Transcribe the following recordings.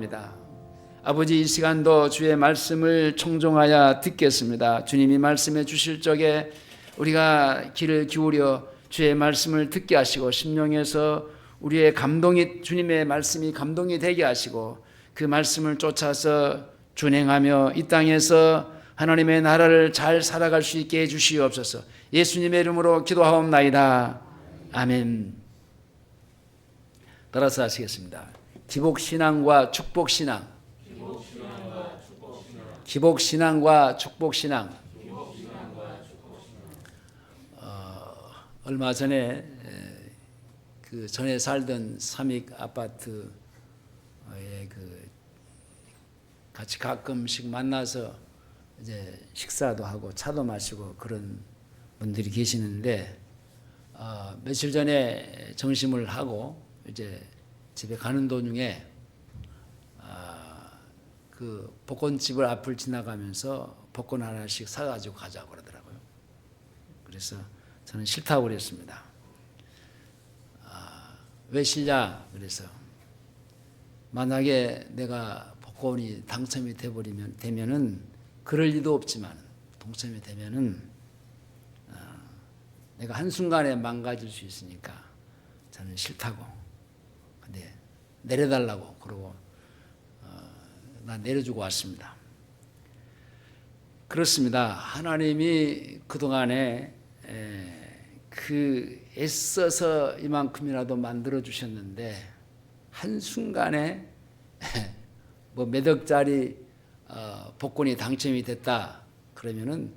입니다. 아버지, 이 시간도 주의 말씀을 청종하여 듣겠습니다. 주님이 말씀해 주실 적에 우리가 귀를 기울여 주의 말씀을 듣게 하시고 심령에서 우리의 감동이, 주님의 말씀이 감동이 되게 하시고 그 말씀을 쫓아서 준행하며 이 땅에서 하나님의 나라를 잘 살아갈 수 있게 해주시옵소서. 예수님의 이름으로 기도하옵나이다. 아멘. 따라서 하시겠습니다. 기복신앙과 축복신앙. 기복신앙과 축복신앙. 얼마 전에 그 전에 살던 삼익 아파트에 같이 가끔씩 만나서 이제 식사도 하고 차도 마시고 그런 분들이 계시는데 며칠 전에 점심을 하고 이제 집에 가는 도중에 그 복권집을 앞을 지나가면서 복권 하나씩 사가지고 가자고 그러더라고요. 그래서 저는 싫다고 그랬습니다. 왜 싫냐? 그래서 만약에 내가 복권이 당첨이 되면은 그럴 리도 없지만 당첨이 되면은 내가 한순간에 망가질 수 있으니까 저는 싫다고. 근데 내려달라고 그러고 난 내려주고 왔습니다. 그렇습니다. 하나님이 그동안에 그 애써서 이만큼이라도 만들어 주셨는데 한순간에 뭐 몇 억짜리 복권이 당첨이 됐다 그러면은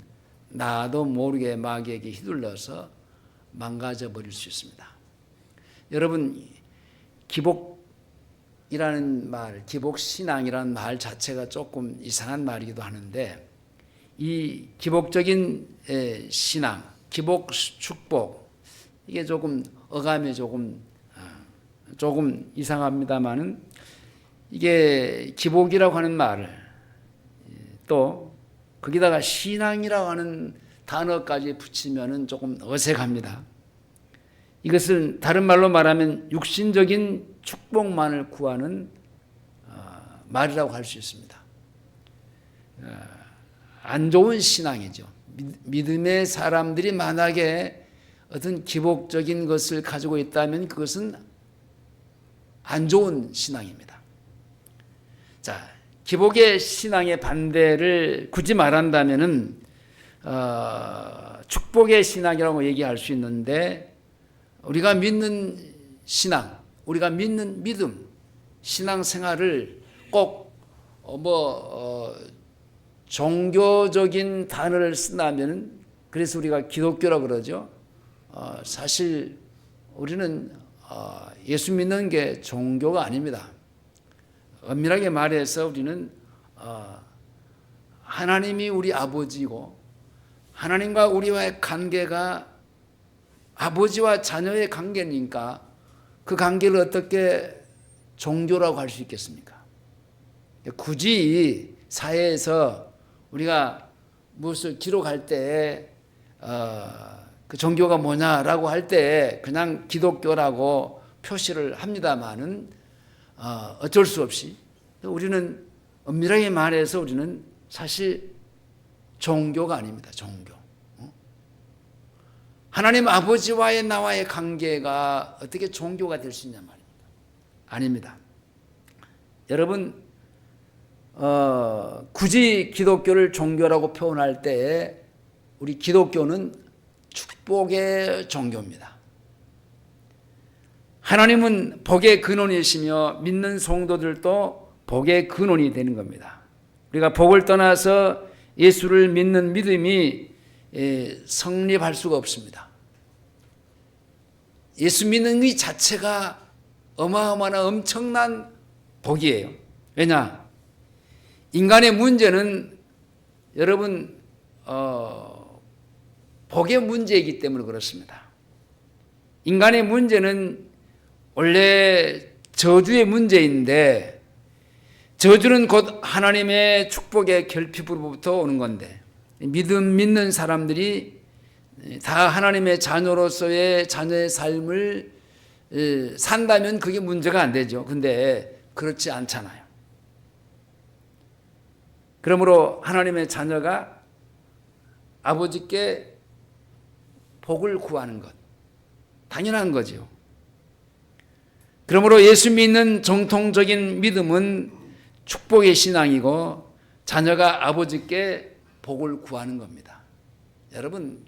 나도 모르게 마귀에게 휘둘러서 망가져 버릴 수 있습니다. 여러분, 기복이라는 말, 기복신앙이라는 말 자체가 조금 이상한 말이기도 하는데 이 기복적인 신앙, 기복, 축복 이게 조금 어감이 조금 이상합니다만은 이게 기복이라고 하는 말을 또 거기다가 신앙이라고 하는 단어까지 붙이면은 조금 어색합니다. 이것은 다른 말로 말하면 육신적인 축복만을 구하는 말이라고 할 수 있습니다. 안 좋은 신앙이죠. 믿음의 사람들이 만약에 어떤 기복적인 것을 가지고 있다면 그것은 안 좋은 신앙입니다. 자, 기복의 신앙의 반대를 굳이 말한다면은 축복의 신앙이라고 얘기할 수 있는데 우리가 믿는 신앙, 우리가 믿는 믿음, 신앙생활을 꼭 종교적인 단어를 쓴다면 그래서 우리가 기독교라고 그러죠. 사실 우리는 예수 믿는 게 종교가 아닙니다. 엄밀하게 말해서 우리는 하나님이 우리 아버지고 하나님과 우리와의 관계가 아버지와 자녀의 관계니까 그 관계를 어떻게 종교라고 할 수 있겠습니까? 굳이 사회에서 우리가 무엇을 기록할 때 그 종교가 뭐냐라고 할 때 그냥 기독교라고 표시를 합니다만은 어쩔 수 없이 우리는 엄밀하게 말해서 우리는 사실 종교가 아닙니다. 종교. 하나님 아버지와의 나와의 관계가 어떻게 종교가 될 수 있냐 말입니다. 아닙니다. 여러분, 굳이 기독교를 종교라고 표현할 때 우리 기독교는 축복의 종교입니다. 하나님은 복의 근원이시며 믿는 성도들도 복의 근원이 되는 겁니다. 우리가 복을 떠나서 예수를 믿는 믿음이 성립할 수가 없습니다. 예수 믿는 이 자체가 어마어마한 엄청난 복이에요. 왜냐? 인간의 문제는 여러분 복의 문제이기 때문에 그렇습니다. 인간의 문제는 원래 저주의 문제인데 저주는 곧 하나님의 축복의 결핍으로부터 오는 건데 믿는 사람들이 다 하나님의 자녀로서의 자녀의 삶을 산다면 그게 문제가 안 되죠. 근데 그렇지 않잖아요. 그러므로 하나님의 자녀가 아버지께 복을 구하는 것, 당연한 거죠. 그러므로 예수 믿는 정통적인 믿음은 축복의 신앙이고 자녀가 아버지께 복을 구하는 겁니다. 여러분,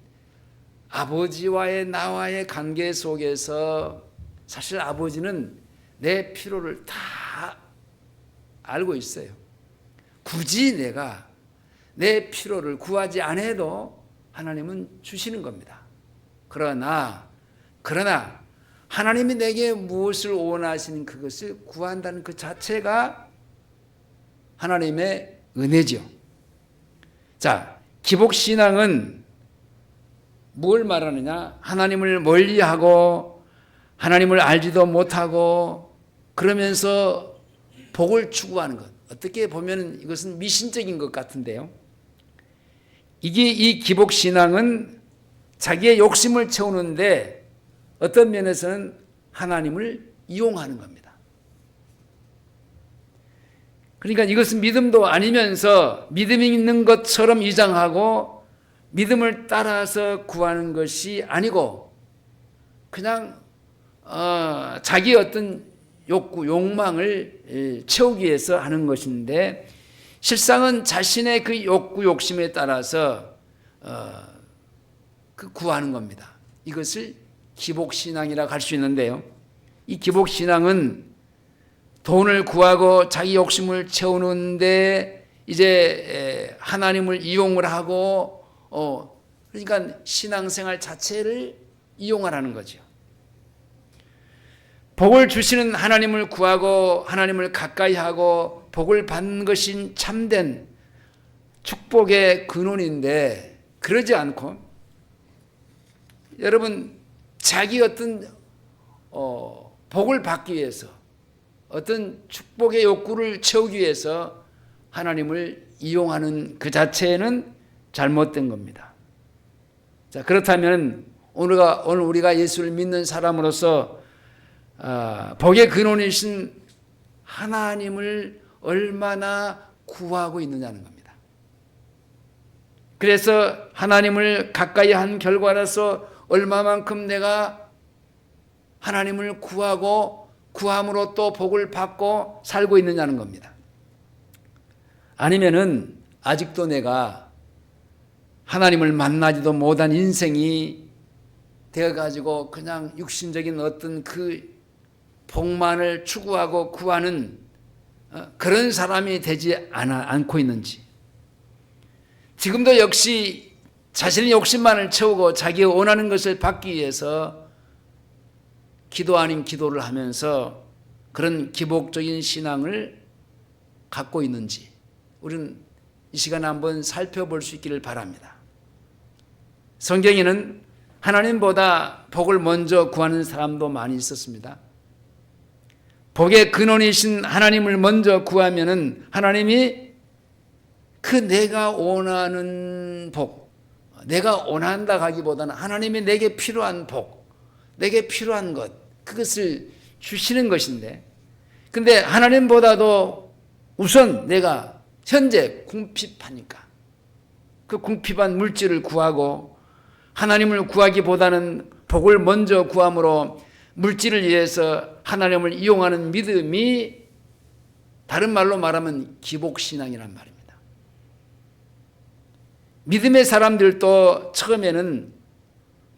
아버지와의 나와의 관계 속에서 사실 아버지는 내 필요를 다 알고 있어요. 굳이 내가 내 필요를 구하지 않아도 하나님은 주시는 겁니다. 그러나 하나님이 내게 무엇을 원하시는 그것을 구한다는 그 자체가 하나님의 은혜죠. 자, 기복신앙은 뭘 말하느냐? 하나님을 멀리하고 하나님을 알지도 못하고 그러면서 복을 추구하는 것. 어떻게 보면 이것은 미신적인 것 같은데요. 이 기복신앙은 자기의 욕심을 채우는데 어떤 면에서는 하나님을 이용하는 겁니다. 그러니까 이것은 믿음도 아니면서 믿음이 있는 것처럼 위장하고 믿음을 따라서 구하는 것이 아니고 그냥 자기의 어떤 욕구, 욕망을 채우기 위해서 하는 것인데 실상은 자신의 그 욕구, 욕심에 따라서 구하는 겁니다. 이것을 기복신앙이라고 할 수 있는데요. 이 기복신앙은 돈을 구하고 자기 욕심을 채우는데 이제 하나님을 이용을 하고 그러니까 신앙생활 자체를 이용하라는 거죠. 복을 주시는 하나님을 구하고 하나님을 가까이 하고 복을 받는 것이 참된 축복의 근원인데 그러지 않고 여러분 자기 어떤 복을 받기 위해서 어떤 축복의 욕구를 채우기 위해서 하나님을 이용하는 그 자체는 잘못된 겁니다. 자, 그렇다면 오늘 우리가 예수를 믿는 사람으로서 복의 근원이신 하나님을 얼마나 구하고 있느냐는 겁니다. 그래서 하나님을 가까이 한 결과로서 얼마만큼 내가 하나님을 구하고 구함으로 또 복을 받고 살고 있느냐는 겁니다. 아니면은 아직도 내가 하나님을 만나지도 못한 인생이 되어가지고 그냥 육신적인 어떤 그 복만을 추구하고 구하는 그런 사람이 되지 않고 있는지, 지금도 역시 자신의 욕심만을 채우고 자기가 원하는 것을 받기 위해서 기도 아닌 기도를 하면서 그런 기복적인 신앙을 갖고 있는지 우리는 이 시간에 한번 살펴볼 수 있기를 바랍니다. 성경에는 하나님보다 복을 먼저 구하는 사람도 많이 있었습니다. 복의 근원이신 하나님을 먼저 구하면은 하나님이 그 내가 원하는 복, 내가 원한다 하기보다는 하나님이 내게 필요한 복, 내게 필요한 것, 그것을 주시는 것인데, 근데 하나님보다도 우선 내가 현재 궁핍하니까 그 궁핍한 물질을 구하고 하나님을 구하기보다는 복을 먼저 구함으로 물질을 위해서 하나님을 이용하는 믿음이 다른 말로 말하면 기복신앙이란 말입니다. 믿음의 사람들도 처음에는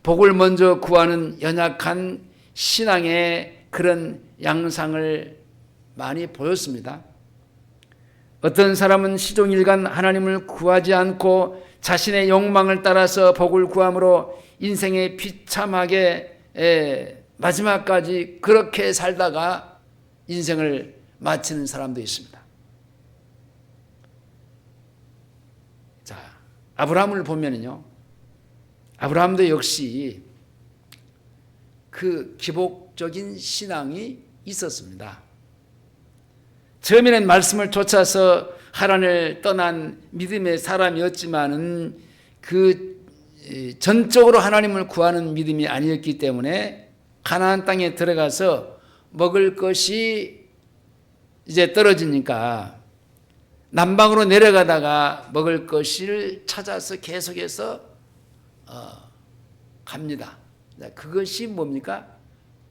복을 먼저 구하는 연약한 신앙의 그런 양상을 많이 보였습니다. 어떤 사람은 시종일관 하나님을 구하지 않고 자신의 욕망을 따라서 복을 구함으로 인생의 비참하게 마지막까지 그렇게 살다가 인생을 마치는 사람도 있습니다. 자, 아브라함을 보면요, 아브라함도 역시 그 기복적인 신앙이 있었습니다. 처음에는 말씀을 쫓아서 하란을 떠난 믿음의 사람이었지만은 그 전적으로 하나님을 구하는 믿음이 아니었기 때문에 가나안 땅에 들어가서 먹을 것이 이제 떨어지니까 남방으로 내려가다가 먹을 것을 찾아서 계속해서 갑니다. 그것이 뭡니까?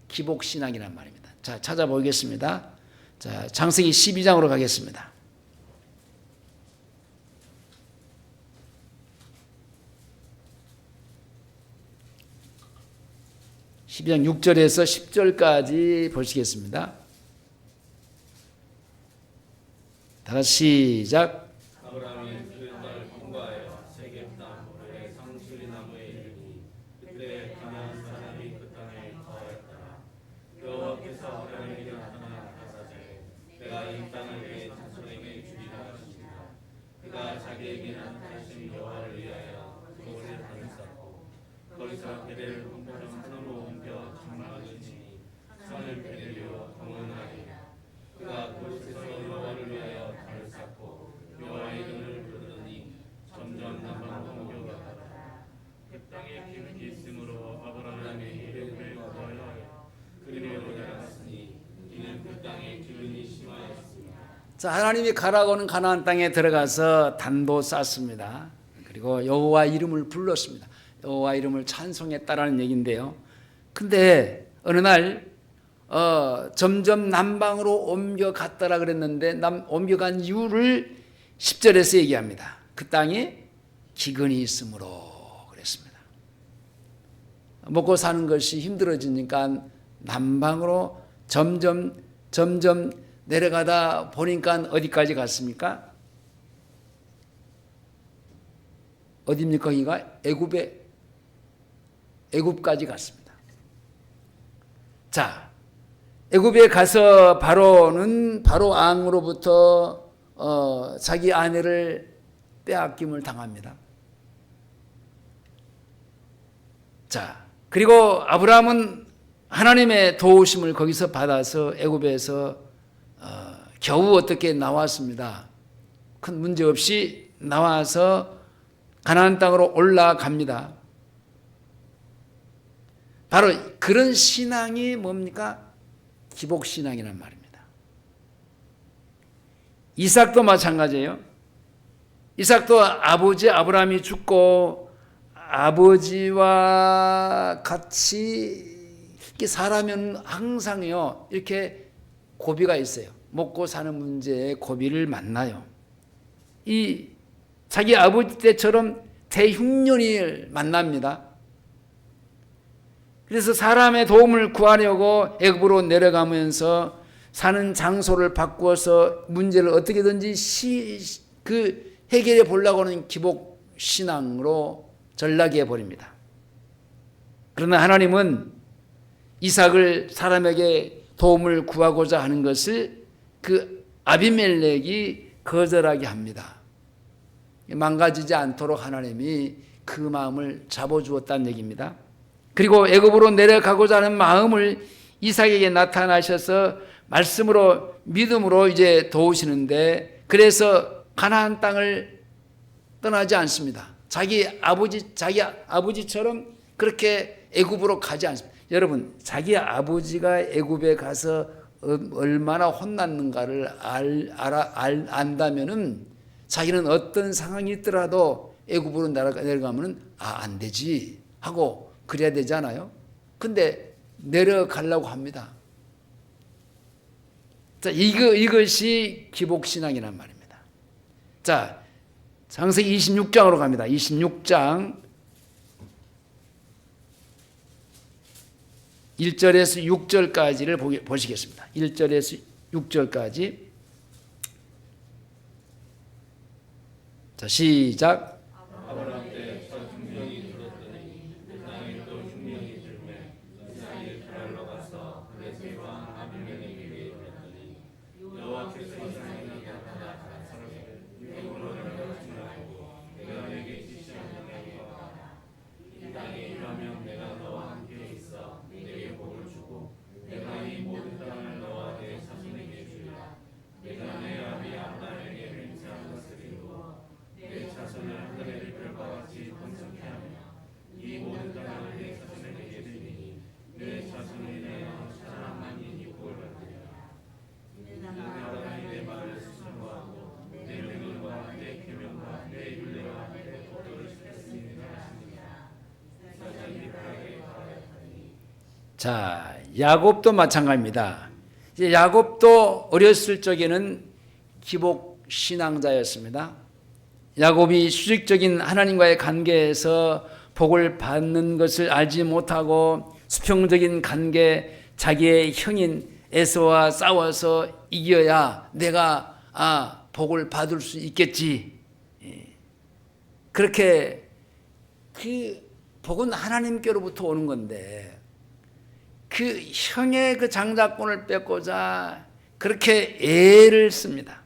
기복신앙이란 말입니다. 자, 찾아보겠습니다. 자, 창세기 12장으로 가겠습니다. (12장) 6절에서 10절까지 보시겠습니다. 다 같이 시작. 아브라함이 그 땅을 통과하여 세겜 땅 모레 상수리 나무에 이르니 그때 가나안 사람이 그 땅에 거하였더라. 여호와께서 아브라함에게 나타나 가라사대 내가 이 땅을 내 자손에게 주리라 하시니라. 그가 자기에게 나타나신 여호와를 위하여 그곳에 단을 쌓고 거기서 베델을 홍보점 산으로 옮겨 장막을 치니 산을 베델이요 동원하리라. 그가 그곳에서 여호와를 위하여 단을 쌓고 여호와의 이름을 부르더니 점점 남방으로 옮겨가더라. 그 땅에 기름이 있으므로 아브라함이 이름을 거하여 그리로 내려갔으니 이는 그 땅에 기름이 심하였습니다. 자, 하나님이 가라고는 가나안 땅에 들어가서 단도 쌓습니다. 그리고 여호와 이름을 불렀습니다. 여호와 이름을 찬송했다라는 얘기인데요. 근데 어느 날 점점 남방으로 옮겨갔다라 그랬는데 옮겨간 이유를 10절에서 얘기합니다. 그 땅에 기근이 있으므로 그랬습니다. 먹고 사는 것이 힘들어지니까 남방으로 점점 내려가다 보니까 어디까지 갔습니까? 어디입니까? 거기가 애굽까지 갔습니다. 자, 애굽에 가서 바로 왕으로부터 자기 아내를 빼앗김을 당합니다. 자, 그리고 아브라함은 하나님의 도우심을 거기서 받아서 애굽에서 겨우 어떻게 나왔습니다. 큰 문제 없이 나와서 가나안 땅으로 올라갑니다. 바로 그런 신앙이 뭡니까? 기복신앙이란 말입니다. 이삭도 마찬가지예요. 이삭도 아버지 아브라함이 죽고 아버지와 같이 이렇게 살아면 항상요 이렇게 고비가 있어요. 먹고 사는 문제에 고비를 만나요. 이 자기 아버지 때처럼 대흉년을 만납니다. 그래서 사람의 도움을 구하려고 애굽으로 내려가면서 사는 장소를 바꾸어서 문제를 어떻게든지 해결해 보려고 하는 기복 신앙으로 전락해 버립니다. 그러나 하나님은 이삭을 사람에게 도움을 구하고자 하는 것을 그 아비멜렉이 거절하게 합니다. 망가지지 않도록 하나님이 그 마음을 잡아주었다는 얘기입니다. 그리고 애굽으로 내려가고자 하는 마음을 이삭에게 나타나셔서 말씀으로 믿음으로 이제 도우시는데, 그래서 가나안 땅을 떠나지 않습니다. 자기 아버지처럼 그렇게 애굽으로 가지 않습니다. 여러분, 자기 아버지가 애굽에 가서 얼마나 혼났는가를 안다면은 자기는 어떤 상황이 있더라도 애굽으로 내려가면은 안 되지 하고 그래야 되잖아요. 근데 내려가려고 합니다. 자, 이것이 기복신앙이란 말입니다. 자, 창세기 26장으로 갑니다. 26장 1절에서 6절까지를 보시겠습니다. 1절에서 6절까지. 자, 시작. 아브라함 때 흉년이 들었더니 그 땅에 또 흉년이 들매 이삭이 게랄로 가서 블레셋 왕 아비멜렉에게 이르렀더니 여호와께서 이삭에게 나타나 가라사대 애굽으로 내려가지 말고 내가 내게 지시한 땅에 가라. 이 땅에 일하면 내가 너와 함께 있어 내게 복을 주고 내가 이 모든 땅을 너와 내 자손에게 주리라. 내가 내 아비 아브라함에게 맹세한 것을 이루어 내 자손을 자, 야곱도 마찬가지입니다. 이제 야곱도 어렸을 적에는 기복 신앙자였습니다. 야곱이 수직적인 하나님과의 관계에서 복을 받는 것을 알지 못하고 수평적인 관계, 자기의 형인 에서와 싸워서 이겨야 내가 복을 받을 수 있겠지. 그렇게 그 복은 하나님께로부터 오는 건데 그 형의 그 장자권을 뺏고자 그렇게 애를 씁니다.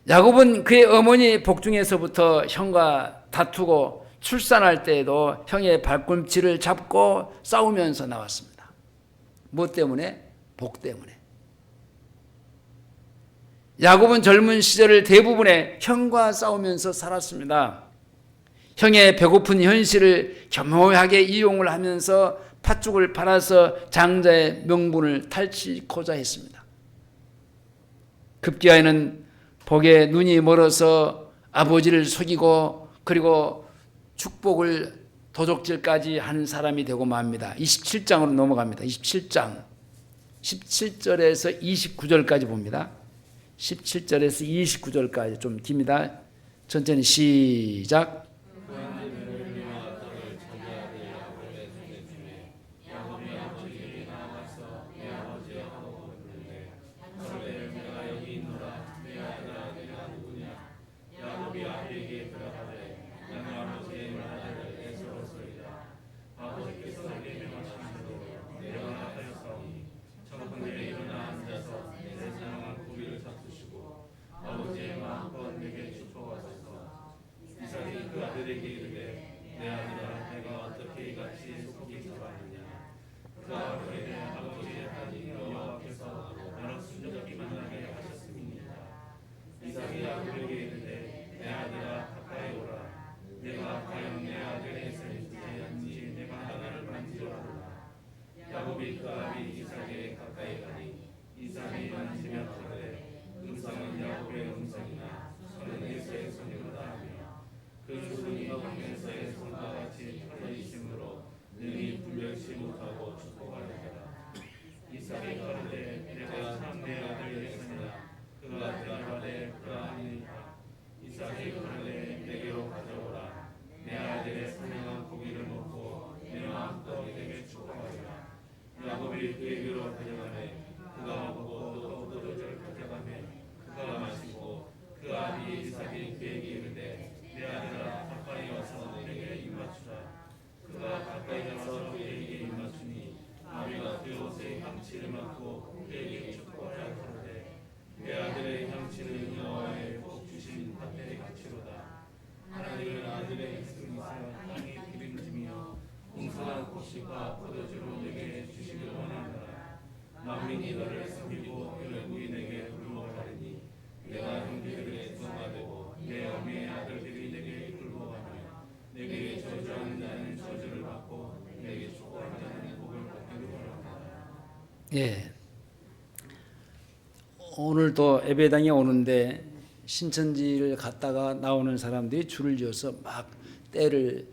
야곱은 그의 어머니 복중에서부터 형과 다투고 출산할 때에도 형의 발꿈치를 잡고 싸우면서 나왔습니다. 뭐 때문에? 복 때문에. 야곱은 젊은 시절을 대부분의 형과 싸우면서 살았습니다. 형의 배고픈 현실을 겸허하게 이용을 하면서 팥죽을 팔아서 장자의 명분을 탈취고자 했습니다. 급기야에는 복에 눈이 멀어서 아버지를 속이고 그리고 축복을 도적질까지 하는 사람이 되고 맙니다. 27장으로 넘어갑니다. 27장 17절에서 29절까지 봅니다. 17절에서 29절까지 좀 깁니다. 천천히 시작. 예. 오늘 또 예배당에 오는데 신천지를 갔다가 나오는 사람들이 줄을 지어서 막 때를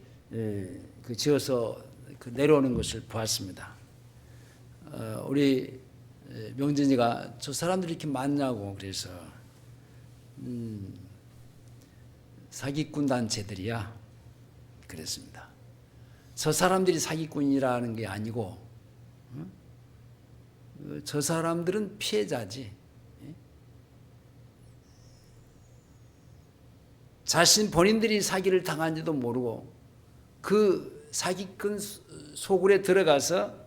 지어서 내려오는 것을 보았습니다. 우리 명진이가 저 사람들이 이렇게 많냐고 그래서 사기꾼 단체들이야 그랬습니다. 저 사람들이 사기꾼이라는 게 아니고 저 사람들은 피해자지. 자신 본인들이 사기를 당한지도 모르고 그 사기꾼 소굴에 들어가서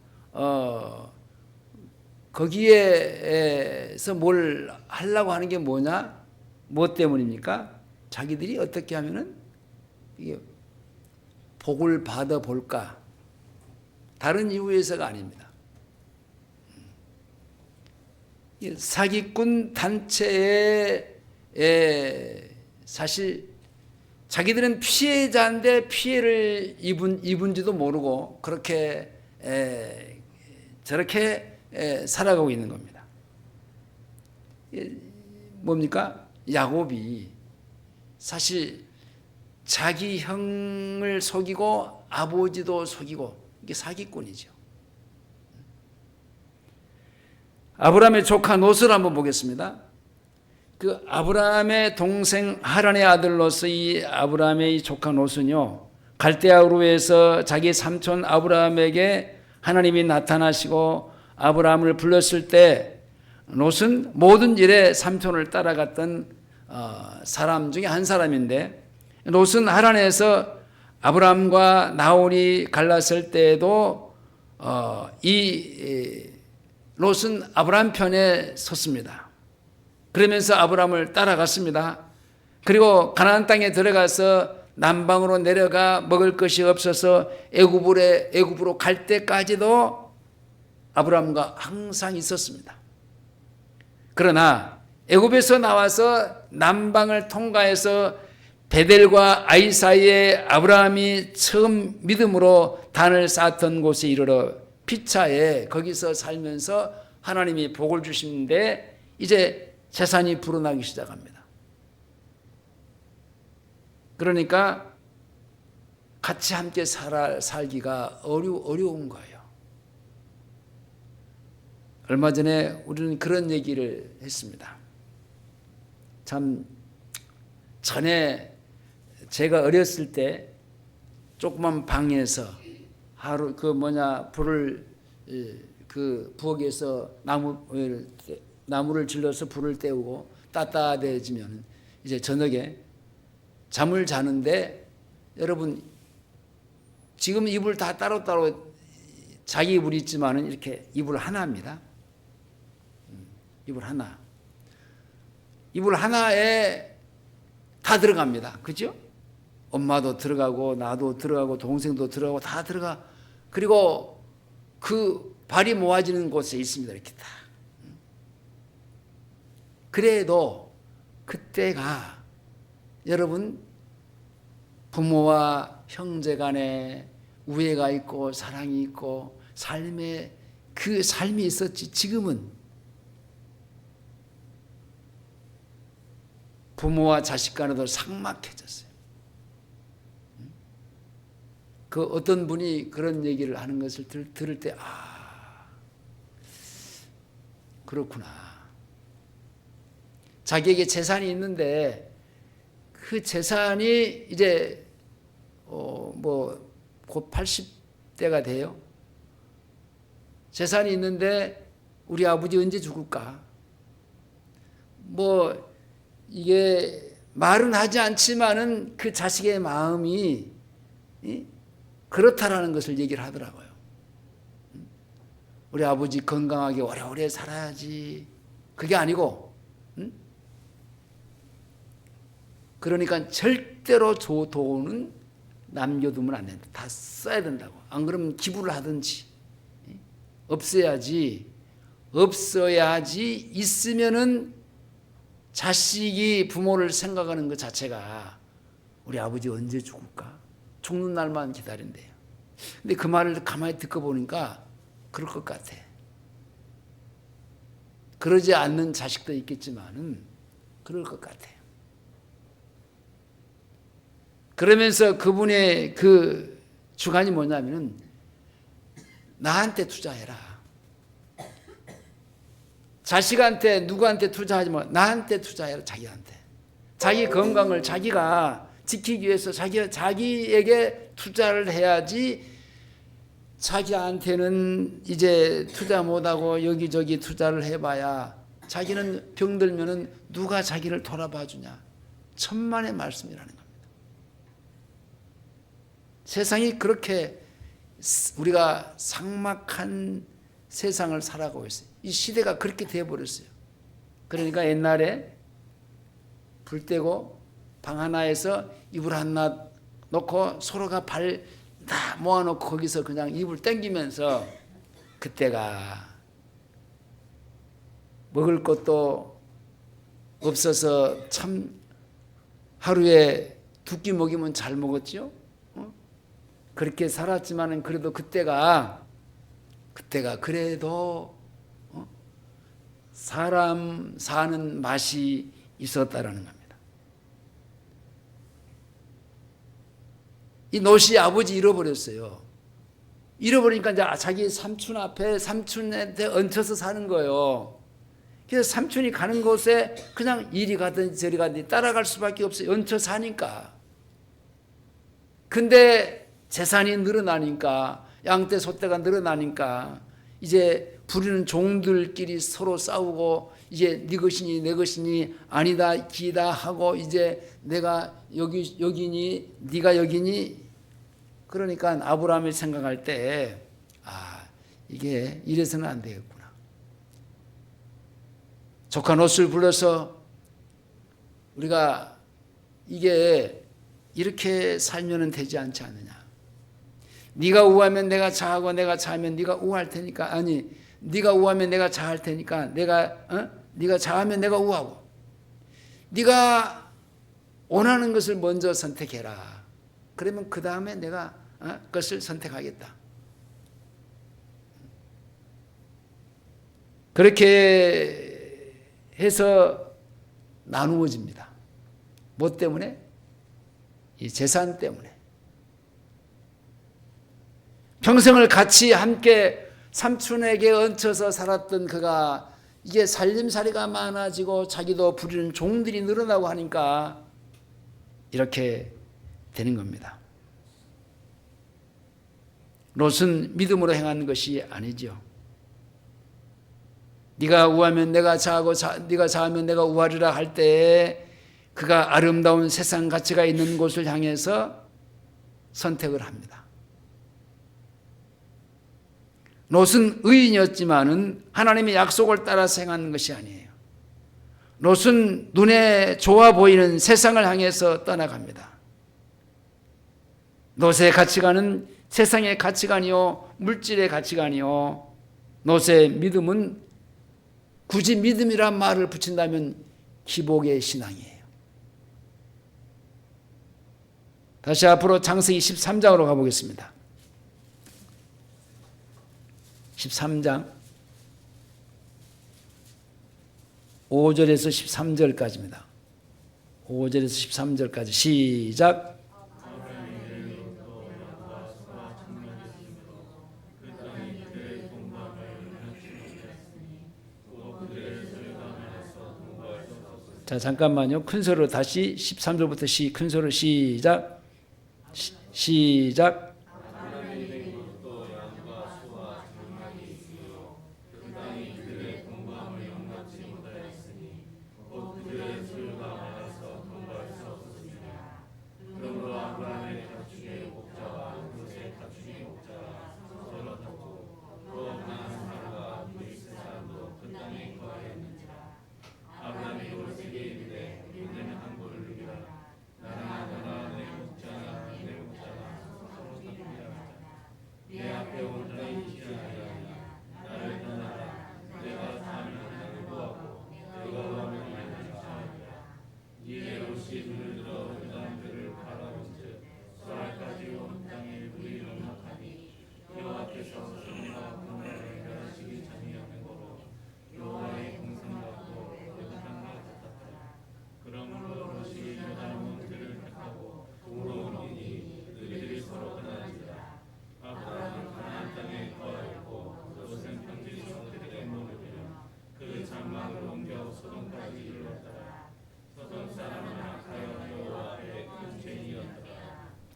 거기에서 뭘 하려고 하는 게 뭐냐? 뭐 때문입니까? 자기들이 어떻게 하면은 이게 복을 받아 볼까? 다른 이유에서가 아닙니다. 사기꾼 단체에 사실 자기들은 피해자인데 피해를 입은지도 모르고 그렇게 저렇게 살아가고 있는 겁니다. 뭡니까? 야곱이 사실 자기 형을 속이고 아버지도 속이고 이게 사기꾼이죠. 아브라함의 조카 롯을 한번 보겠습니다. 그 아브라함의 동생 하란의 아들로서 이 아브라함의 이 조카 롯은요, 갈대아우르에서 자기 삼촌 아브라함에게 하나님이 나타나시고 아브라함을 불렀을 때 롯은 모든 일에 삼촌을 따라갔던 사람 중에 한 사람인데, 롯은 하란에서 아브라함과 나홀이 갈랐을 때에도 이 롯은 아브라함 편에 섰습니다. 그러면서 아브라함을 따라갔습니다. 그리고 가나안 땅에 들어가서 남방으로 내려가 먹을 것이 없어서 애굽으로 갈 때까지도 아브라함과 항상 있었습니다. 그러나 애굽에서 나와서 남방을 통과해서 베델과 아이 사이에 아브라함이 처음 믿음으로 단을 쌓았던 곳에 이르러 피차에 거기서 살면서 하나님이 복을 주시는데 이제 재산이 불어나기 시작합니다. 그러니까 같이 함께 살기가 어려운 거예요. 얼마 전에 우리는 그런 얘기를 했습니다. 참 전에 제가 어렸을 때 조그만 방에서 하루 불을 부엌에서 나무를 질러서 불을 때우고 따뜻해지면 이제 저녁에 잠을 자는데, 여러분 지금 이불 다 따로따로 자기 이불이 있지만은 이렇게 이불 하나입니다. 이불 하나에 다 들어갑니다. 그죠? 엄마도 들어가고 나도 들어가고 동생도 들어가고 다 들어가. 그리고 그 발이 모아지는 곳에 있습니다. 이렇게 다. 그래도 그때가 여러분 부모와 형제 간에 우애가 있고 사랑이 있고 삶에 그 삶이 있었지, 지금은 부모와 자식 간에도 삭막해졌어요. 그 어떤 분이 그런 얘기를 하는 것을 들을 때 그렇구나. 자기에게 재산이 있는데 그 재산이 이제 곧 80대가 돼요. 재산이 있는데 우리 아버지 언제 죽을까? 이게 말은 하지 않지만은 그 자식의 마음이 그렇다라는 것을 얘기를 하더라고요. 우리 아버지 건강하게 오래오래 살아야지. 그게 아니고, 그러니까 절대로 돈은 남겨두면 안 된다. 다 써야 된다고. 안 그러면 기부를 하든지, 없어야지. 있으면은 자식이 부모를 생각하는 것 자체가 우리 아버지 언제 죽을까? 죽는 날만 기다린대요. 근데 그 말을 가만히 듣고 보니까 그럴 것 같아. 그러지 않는 자식도 있겠지만은 그럴 것 같아요. 그러면서 그분의 그 주관이 뭐냐면은 나한테 투자해라. 자식한테 누구한테 투자하지 마. 나한테 투자해라. 자기한테. 자기 건강을 자기가 지키기 위해서 자기에게 투자를 해야지. 자기한테는 이제 투자 못하고 여기저기 투자를 해봐야 자기는 병들면은 누가 자기를 돌아봐 주냐. 천만의 말씀이라는 겁니다. 세상이 그렇게 우리가 삭막한 세상을 살아가고 있어요. 이 시대가 그렇게 되어버렸어요. 그러니까 옛날에 불 떼고 방 하나에서 이불 하나 놓고 서로가 발 다 모아놓고 거기서 그냥 이불 땡기면서, 그때가 먹을 것도 없어서 참 하루에 2끼 먹이면 잘 먹었죠. 그렇게 살았지만은 그래도 그때가 그래도 사람 사는 맛이 있었다라는 겁니다. 이 롯이 아버지 잃어버렸어요. 잃어버리니까 이제 자기 삼촌 앞에 삼촌한테 얹혀서 사는 거예요. 그래서 삼촌이 가는 곳에 그냥 이리 가든지 저리 가든지 따라갈 수밖에 없어요. 얹혀 사니까. 근데 재산이 늘어나니까, 양떼 소떼가 늘어나니까 이제 부리는 종들끼리 서로 싸우고, 이제 네 것이니 내 것이니 아니다 기다 하고, 이제 내가 여기니 네가 여기니. 그러니까 아브라함이 생각할 때 이게 이래서는 안 되겠구나. 조카 롯을 불러서 우리가 이게 이렇게 살면 되지 않지 않느냐. 네가 우하면 내가 자하고 내가 자하면 네가 우할 테니까, 아니 네가 우하면 내가 자할 테니까 네가 자하면 내가 우하고, 네가 원하는 것을 먼저 선택해라. 그러면 그 다음에 내가 그것을 선택하겠다. 그렇게 해서 나누어집니다. 뭐 때문에? 이 재산 때문에. 평생을 같이 함께 삼촌에게 얹혀서 살았던 그가 이게 살림살이가 많아지고 자기도 부리는 종들이 늘어나고 하니까 이렇게 되는 겁니다. 롯은 믿음으로 행한 것이 아니죠. 네가 우하면 내가 자하고 네가 자하면 내가 우하리라 할 때에 그가 아름다운 세상 가치가 있는 곳을 향해서 선택을 합니다. 롯은 의인이었지만은 하나님의 약속을 따라서 행하는 것이 아니에요. 롯은 눈에 좋아 보이는 세상을 향해서 떠나갑니다. 롯의 가치관은 세상의 가치관이요, 물질의 가치관이요. 롯의 믿음은 굳이 믿음이란 말을 붙인다면 기복의 신앙이에요. 다시 앞으로 창세기 13장으로 가보겠습니다. 13장 5절에서 13절까지입니다. 5절에서 13절까지 시작. 자, 잠깐만요. 큰 소리로 다시 13절부터 큰 소리로 시작. 시작.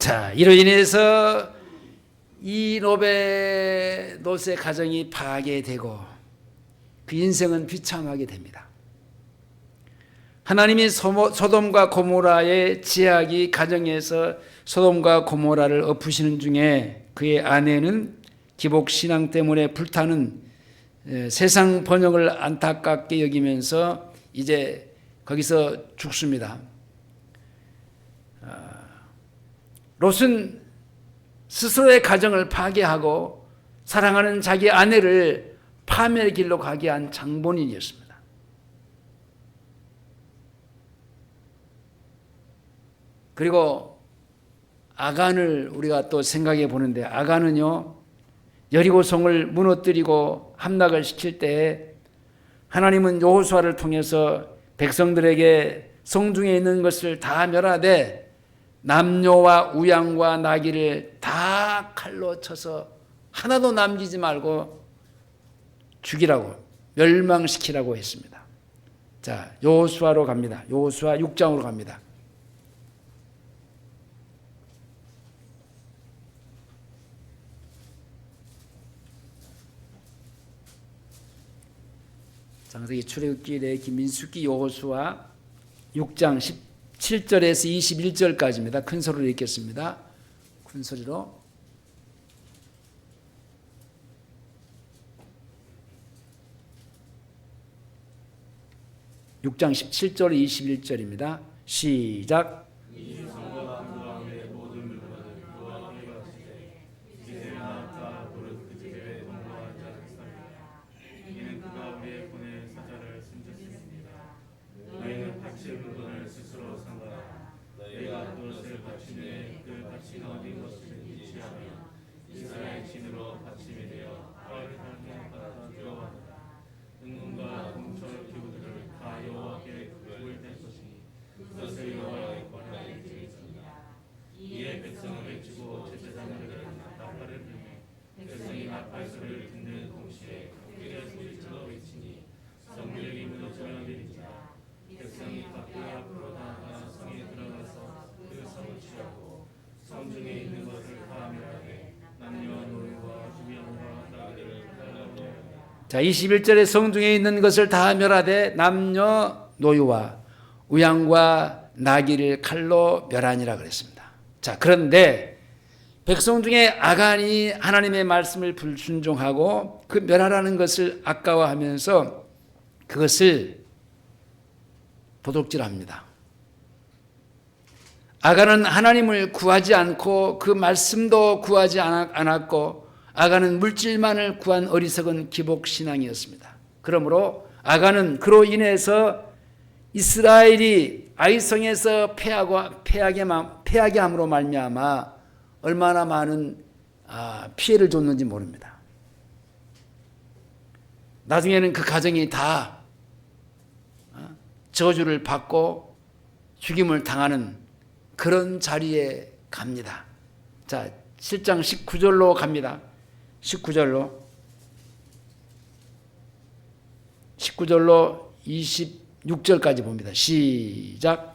자, 이로 인해서 이 롯의 가정이 파괴되고 그 인생은 비참하게 됩니다. 하나님이 소돔과 고모라의 제약이 가정에서 소돔과 고모라를 엎으시는 중에 그의 아내는 기복신앙 때문에 불타는 세상 번영을 안타깝게 여기면서 이제 거기서 죽습니다. 롯은 스스로의 가정을 파괴하고 사랑하는 자기 아내를 파멸의 길로 가게 한 장본인이었습니다. 그리고 아간을 우리가 또 생각해 보는데, 아간은요, 여리고성을 무너뜨리고 함락을 시킬 때 하나님은 여호수아를 통해서 백성들에게 성중에 있는 것을 다 멸하되 남녀와 우양과 나귀를 다 칼로 쳐서 하나도 남기지 말고 죽이라고, 멸망시키라고 했습니다. 자, 여호수아로 갑니다. 여호수아 6장으로 갑니다. 창세기, 출애굽기, 레위기, 민수기, 여호수아 6장 17절에서 21절까지입니다. 큰 소리로 읽겠습니다. 큰 소리로. (6장 17절 21절입니다) 시작. 자, 21절에 성중에 있는 것을 다 멸하되 남녀 노유와 우양과 나귀를 칼로 멸하니라 그랬습니다. 자, 그런데 백성 중에 아간이 하나님의 말씀을 불순종하고 그 멸하라는 것을 아까워하면서 그것을 도둑질합니다. 아간은 하나님을 구하지 않고 그 말씀도 구하지 않았고 아간은 물질만을 구한 어리석은 기복신앙이었습니다. 그러므로 아간은 그로 인해서 이스라엘이 아이성에서 패하게 함으로 말미암아 얼마나 많은 피해를 줬는지 모릅니다. 나중에는 그 가정이 다 저주를 받고 죽임을 당하는 그런 자리에 갑니다. 자, 7장 19절로 갑니다. 19절로 26절까지 봅니다. 시작.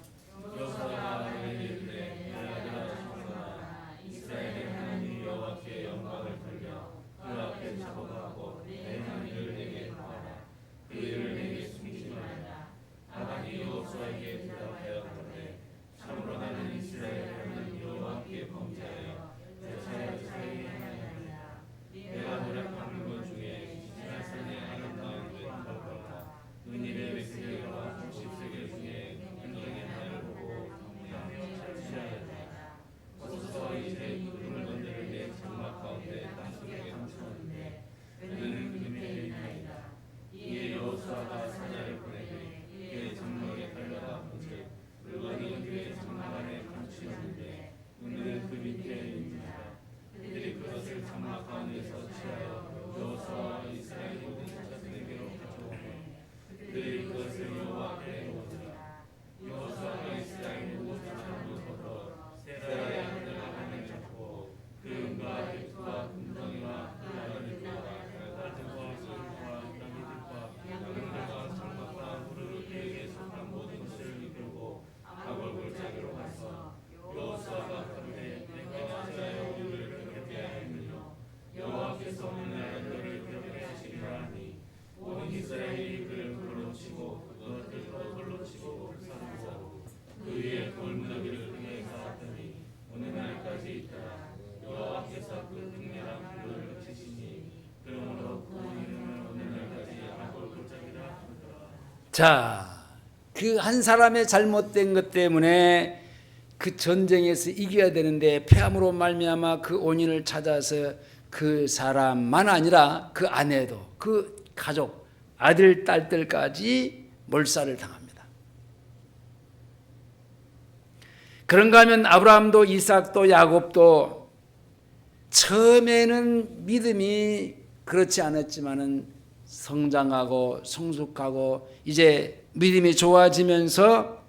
자, 그 한 사람의 잘못된 것 때문에 그 전쟁에서 이겨야 되는데 패함으로 말미암아 그 원인을 찾아서 그 사람만 아니라 그 아내도 그 가족, 아들, 딸들까지 몰살을 당합니다. 그런가 하면 아브라함도 이삭도 야곱도 처음에는 믿음이 그렇지 않았지만은 성장하고 성숙하고 이제 믿음이 좋아지면서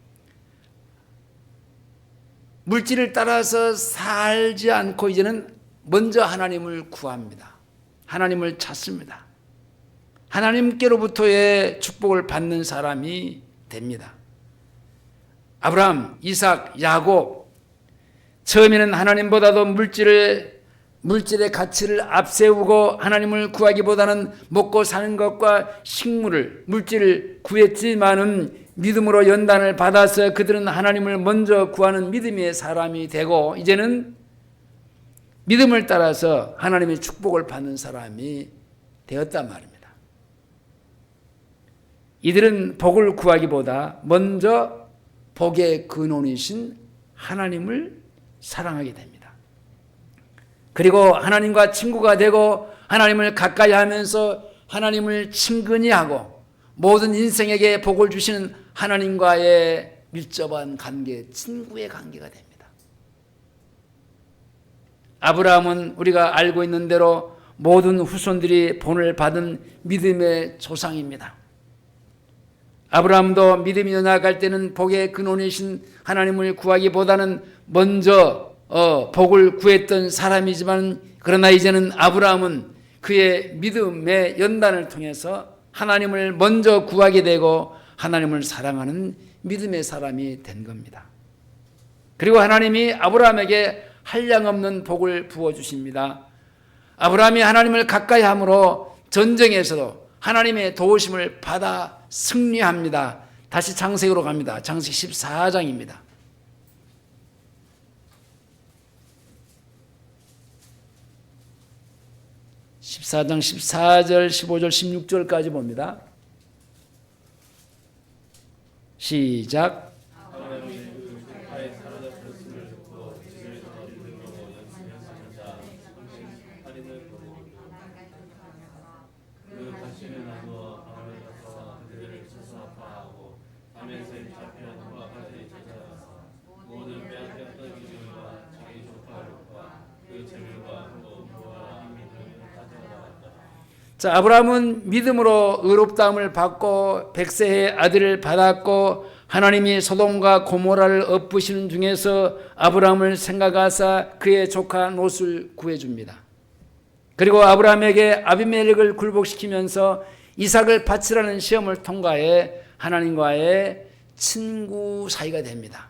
물질을 따라서 살지 않고 이제는 먼저 하나님을 구합니다. 하나님을 찾습니다. 하나님께로부터의 축복을 받는 사람이 됩니다. 아브라함, 이삭, 야곱, 처음에는 하나님보다도 물질의 가치를 앞세우고 하나님을 구하기보다는 먹고 사는 것과 식물을, 물질을 구했지만은 믿음으로 연단을 받아서 그들은 하나님을 먼저 구하는 믿음의 사람이 되고 이제는 믿음을 따라서 하나님의 축복을 받는 사람이 되었단 말입니다. 이들은 복을 구하기보다 먼저 복의 근원이신 하나님을 사랑하게 됩니다. 그리고 하나님과 친구가 되고 하나님을 가까이 하면서 하나님을 친근히 하고 모든 인생에게 복을 주시는 하나님과의 밀접한 관계, 친구의 관계가 됩니다. 아브라함은 우리가 알고 있는 대로 모든 후손들이 본을 받은 믿음의 조상입니다. 아브라함도 믿음이 연약할 때는 복의 근원이신 하나님을 구하기보다는 먼저 복을 구했던 사람이지만 그러나 이제는 아브라함은 그의 믿음의 연단을 통해서 하나님을 먼저 구하게 되고 하나님을 사랑하는 믿음의 사람이 된 겁니다. 그리고 하나님이 아브라함에게 한량없는 복을 부어주십니다. 아브라함이 하나님을 가까이 함으로 전쟁에서도 하나님의 도우심을 받아 승리합니다. 다시 창세기로 갑니다. 창세기 14장입니다. 14장 14절, 15절, 16절까지 봅니다. 시작. 자, 아브라함은 믿음으로 의롭다함을 받고 백세의 아들을 받았고 하나님이 소돔과 고모라를 엎으시는 중에서 아브라함을 생각하사 그의 조카 롯을 구해줍니다. 그리고 아브라함에게 아비멜렉을 굴복시키면서 이삭을 바치라는 시험을 통과해 하나님과의 친구 사이가 됩니다.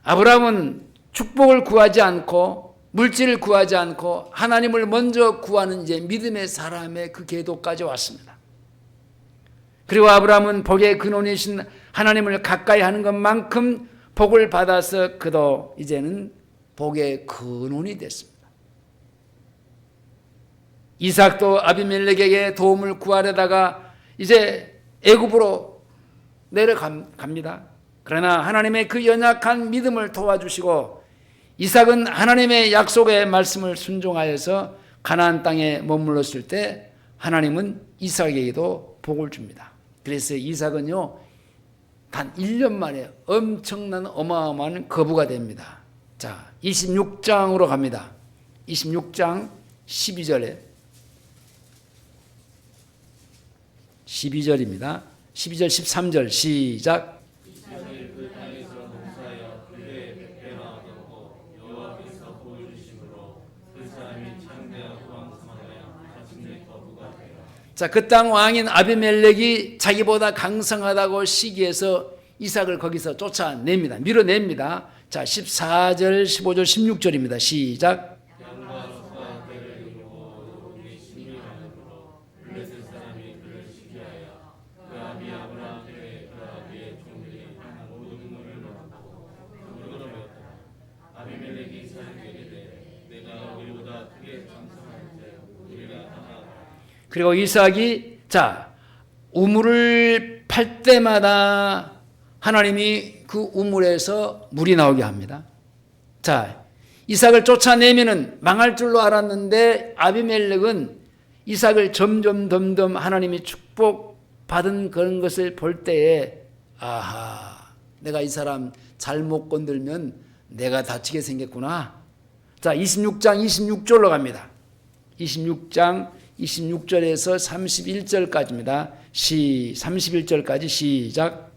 아브라함은 축복을 구하지 않고 물질을 구하지 않고 하나님을 먼저 구하는 이제 믿음의 사람의 그 궤도까지 왔습니다. 그리고 아브라함은 복의 근원이신 하나님을 가까이 하는 것만큼 복을 받아서 그도 이제는 복의 근원이 됐습니다. 이삭도 아비멜렉에게 도움을 구하려다가 이제 애굽으로 내려갑니다. 그러나 하나님의 그 연약한 믿음을 도와주시고 이삭은 하나님의 약속의 말씀을 순종하여서 가나안 땅에 머물렀을 때 하나님은 이삭에게도 복을 줍니다. 그래서 이삭은요 단 1년 만에 엄청난 어마어마한 거부가 됩니다. 자, 26장으로 갑니다. 26장 12절에 12절입니다. 12절 13절 시작. 자, 그 땅 왕인 아비멜렉이 자기보다 강성하다고 시기해서 이삭을 거기서 쫓아냅니다. 밀어냅니다. 자, 14절, 15절, 16절입니다. 시작. 그리고 이삭이 우물을 팔 때마다 하나님이 그 우물에서 물이 나오게 합니다. 자, 이삭을 쫓아내면은 망할 줄로 알았는데 아비멜렉은 이삭을 점점 하나님이 축복받은 그런 것을 볼 때에 아하, 내가 이 사람 잘못 건들면 내가 다치게 생겼구나. 자, 26장 26절로 갑니다. 26장 26절에서 31절까지입니다. 31절까지 시작.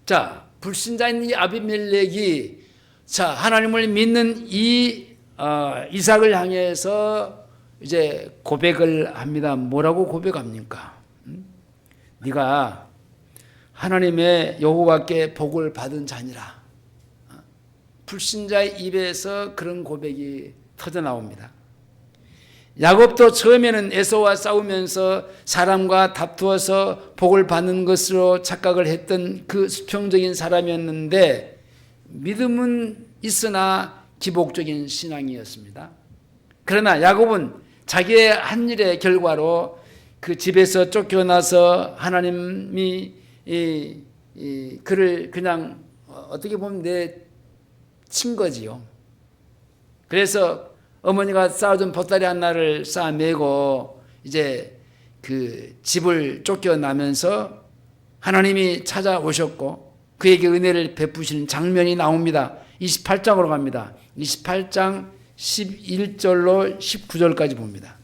자, 불신자인 이 아비멜렉이 자, 하나님을 믿는 이 이삭을 향해서 이제 고백을 합니다. 뭐라고 고백합니까? 네가 하나님의 여호와께 복을 받은 자니라. 불신자의 입에서 그런 고백이 터져 나옵니다. 야곱도 처음에는 에서와 싸우면서 사람과 다투어서 복을 받는 것으로 착각을 했던 그 수평적인 사람이었는데 믿음은 있으나 기복적인 신앙이었습니다. 그러나 야곱은 자기의 한 일의 결과로 그 집에서 쫓겨나서 하나님이 그를 그냥 어떻게 보면 내친 거지요. 그래서 어머니가 쌓아준 보따리 하나를 쌓아매고 이제 그 집을 쫓겨나면서 하나님이 찾아오셨고 그에게 은혜를 베푸시는 장면이 나옵니다. 28장으로 갑니다. 28장 11절로 19절까지 봅니다.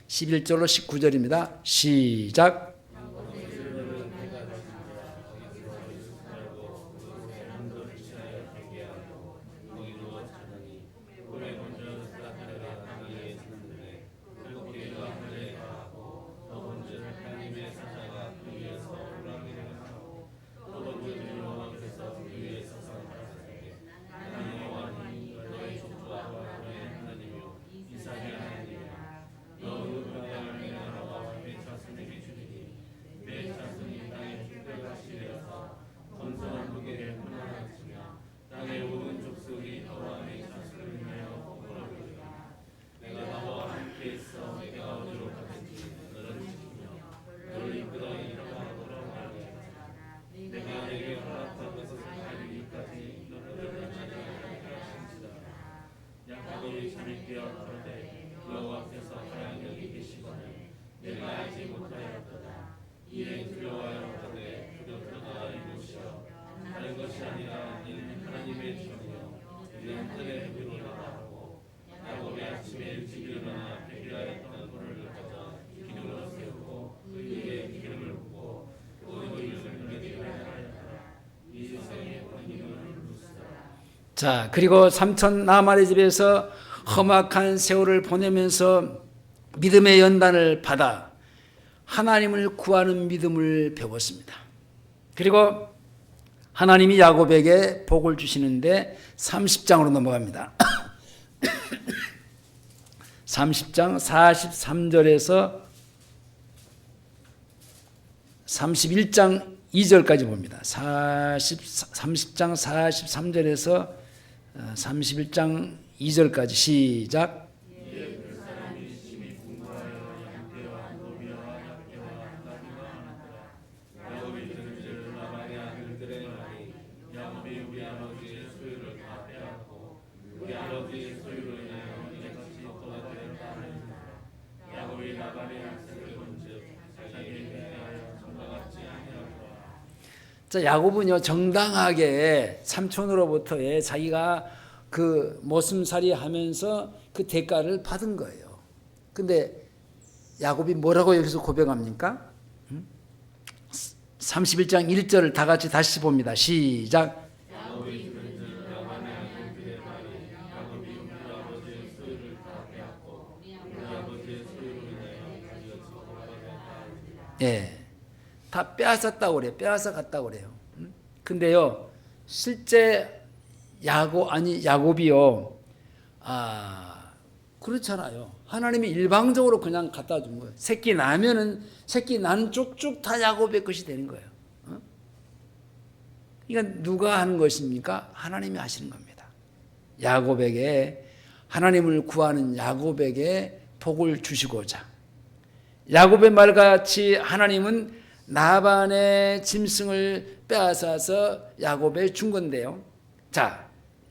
11절로 19절입니다. 시작. 자, 그리고 삼촌 나말의 집에서 험악한 세월을 보내면서 믿음의 연단을 받아 하나님을 구하는 믿음을 배웠습니다. 그리고 하나님이 야곱에게 복을 주시는데 30장으로 넘어갑니다. 30장 43절에서 31장 2절까지 봅니다. 30장 43절에서 31장 2절까지 시작. 자, 야곱은요 정당하게 삼촌으로부터의 자기가 그 모슴살이 하면서 그 대가를 받은 거예요. 근데 야곱이 뭐라고 여기서 고백합니까? 31장 1절을 다 같이 다시 봅니다. 시작. 예. 다 빼앗았다고 그래요. 빼앗아 갔다고 그래요. 근데요, 실제 야곱이요, 그렇잖아요. 하나님이 일방적으로 그냥 갖다 준 거예요. 새끼 나면은, 새끼 난 쪽쪽 다 야곱의 것이 되는 거예요. 이건 누가 하는 것입니까? 하나님이 하시는 겁니다. 야곱에게, 하나님을 구하는 야곱에게 복을 주시고자. 야곱의 말같이 하나님은 나반의 짐승을 빼앗아서 야곱에 준 건데요. 자,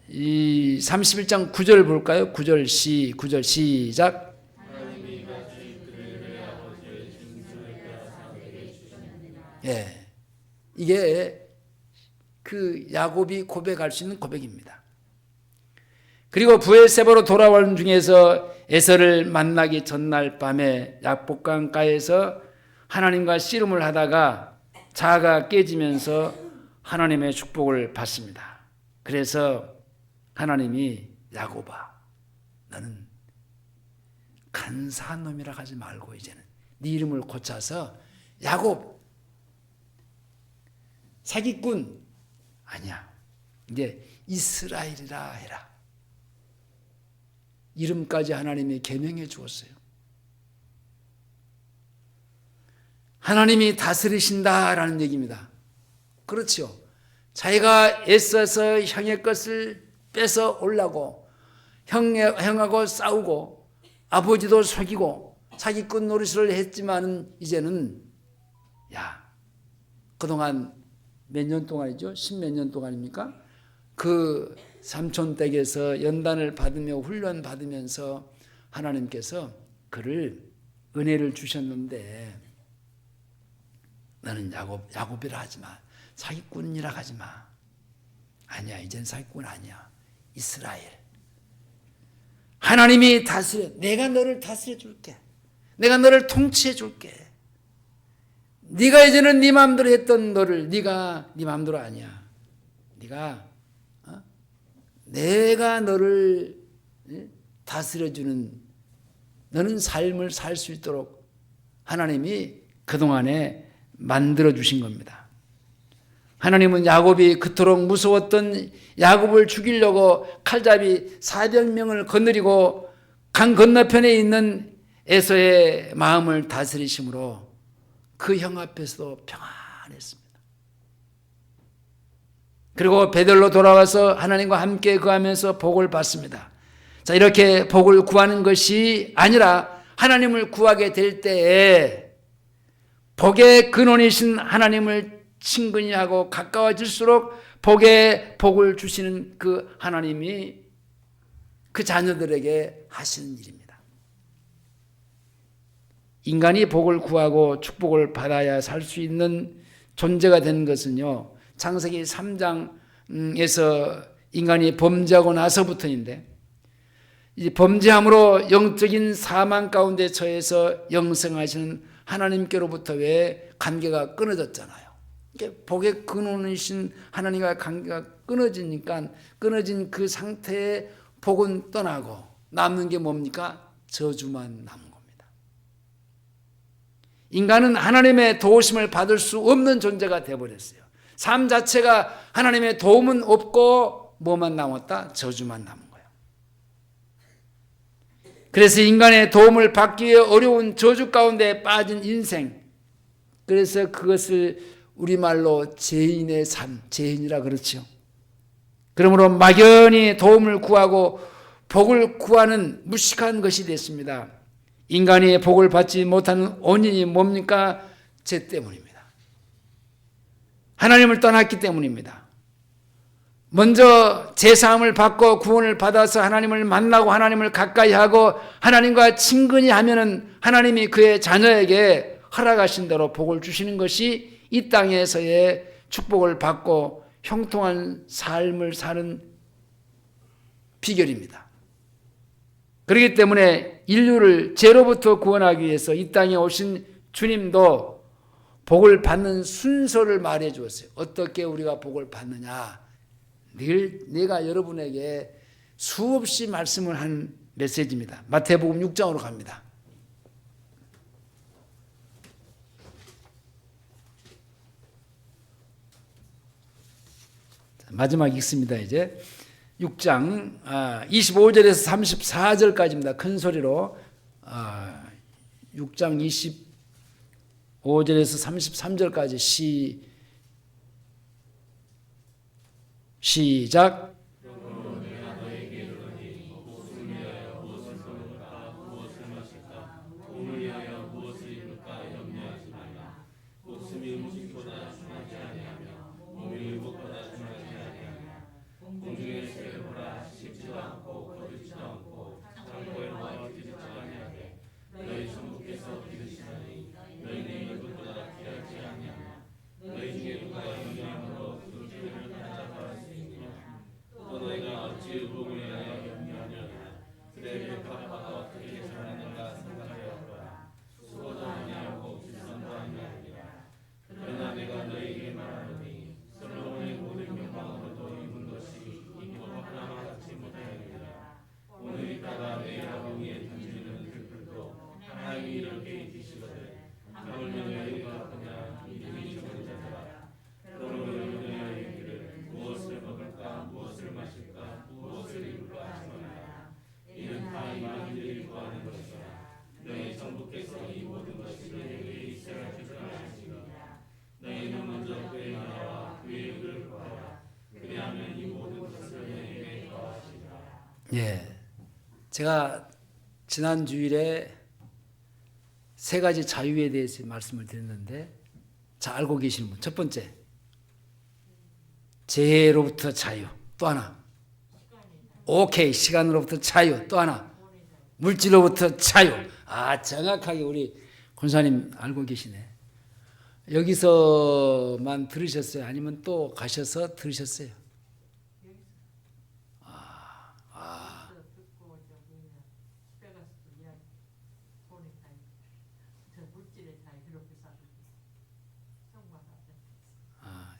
이 31장 9절 볼까요? 9절 시작. 예, 이게 그 야곱이 고백할 수 있는 고백입니다. 그리고 브엘세바로 돌아온 중에서 에서를 만나기 전날 밤에 약복강가에서 하나님과 씨름을 하다가 자아가 깨지면서 하나님의 축복을 받습니다. 그래서 하나님이 야곱아, 너는 간사한 놈이라 하지 말고 이제는 네 이름을 고쳐서 야곱, 사기꾼 아니야, 이제 이스라엘이라 해라. 이름까지 하나님이 계명해 주었어요. 하나님이 다스리신다라는 얘기입니다. 그렇죠. 자기가 애써서 형의 것을 뺏어 오려고 형하고 싸우고 아버지도 속이고 사기꾼 노릇을 했지만은 이제는 그동안 몇 년 동안이죠? 10몇 년 동안입니까? 그 삼촌 댁에서 연단을 받으며 훈련 받으면서 하나님께서 그를 은혜를 주셨는데 너는 야곱이라 하지 마. 사기꾼이라 하지 마. 아니야, 이젠 사기꾼 아니야. 이스라엘. 하나님이 다스려. 내가 너를 다스려 줄게. 내가 너를 통치해 줄게. 네가 이제는 네 마음대로 했던 너를 네가 네 마음대로 아니야. 내가 너를 다스려 주는 너는 삶을 살 수 있도록 하나님이 그동안에 만들어 주신 겁니다. 하나님은 야곱이 그토록 무서웠던 야곱을 죽이려고 칼잡이 400명을 거느리고 강 건너편에 있는 에서의 마음을 다스리심으로 그 형 앞에서도 평안했습니다. 그리고 베들로 돌아와서 하나님과 함께 거하면서 복을 받습니다. 자, 이렇게 복을 구하는 것이 아니라 하나님을 구하게 될 때에 복의 근원이신 하나님을 친근히 하고 가까워질수록 복을 주시는 그 하나님이 그 자녀들에게 하시는 일입니다. 인간이 복을 구하고 축복을 받아야 살 수 있는 존재가 된 것은요, 창세기 3장에서 인간이 범죄하고 나서부터인데, 이 범죄함으로 영적인 사망 가운데 처해서 영생하시는 하나님께로부터 왜 관계가 끊어졌잖아요. 복의 근원이신 하나님과 관계가 끊어지니까 끊어진 그 상태에 복은 떠나고 남는 게 뭡니까? 저주만 남은 겁니다. 인간은 하나님의 도우심을 받을 수 없는 존재가 되어버렸어요. 삶 자체가 하나님의 도움은 없고 뭐만 남았다? 저주만 남은 거예요. 그래서 인간의 도움을 받기 위해 어려운 저주 가운데 빠진 인생, 그래서 그것을 우리말로 죄인의 삶, 죄인이라 그렇죠. 그러므로 막연히 도움을 구하고 복을 구하는 무식한 것이 됐습니다. 인간이 복을 받지 못하는 원인이 뭡니까? 죄 때문입니다. 하나님을 떠났기 때문입니다. 먼저 제사함을 받고 구원을 받아서 하나님을 만나고 하나님을 가까이 하고 하나님과 친근히 하면은 하나님이 그의 자녀에게 허락하신 대로 복을 주시는 것이 이 땅에서의 축복을 받고 형통한 삶을 사는 비결입니다. 그렇기 때문에 인류를 죄로부터 구원하기 위해서 이 땅에 오신 주님도 복을 받는 순서를 말해 주었어요. 어떻게 우리가 복을 받느냐. 늘 내가 여러분에게 수없이 말씀을 한 메시지입니다. 마태복음 6장으로 갑니다. 마지막 읽습니다. 이제 6장 25절에서 34절까지입니다. 큰 소리로 6장 25절에서 33절까지 시작. 하물며 너희가 그냥 믿음이 적은 자들아. 그러므로 너희가 이르기를 무엇을 먹을까 무엇을 마실까 무엇을 입을까 하지 말라. 이는 다 이방인들이 구하는 것이라. 너희 정부께서 이 모든 것이 너희에게 있어야 할 줄 아시니라. 너희는 먼저 그의 나라와 그의 의를 구하라. 그리하면 이 모든 것을 너희에게 더하시리라. 예, 제가 지난 주일에 세 가지 자유에 대해서 말씀을 드렸는데, 자, 알고 계시는 분. 첫 번째, 재해로부터 자유. 또 하나, 오케이, 시간으로부터 자유. 또 하나, 물질로부터 자유. 아, 정확하게 우리 권사님 알고 계시네. 여기서만 들으셨어요? 아니면 또 가셔서 들으셨어요?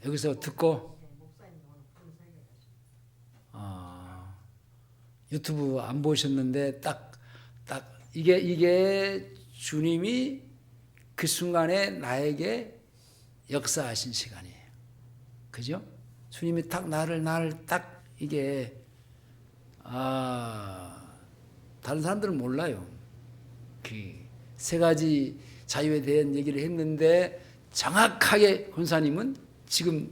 여기서 듣고 유튜브 안 보셨는데 딱 이게 주님이 그 순간에 나에게 역사하신 시간이에요. 그죠? 주님이 딱 나를 딱 이게 다른 사람들은 몰라요. 그 세 가지 자유에 대한 얘기를 했는데 정확하게 권사님은 지금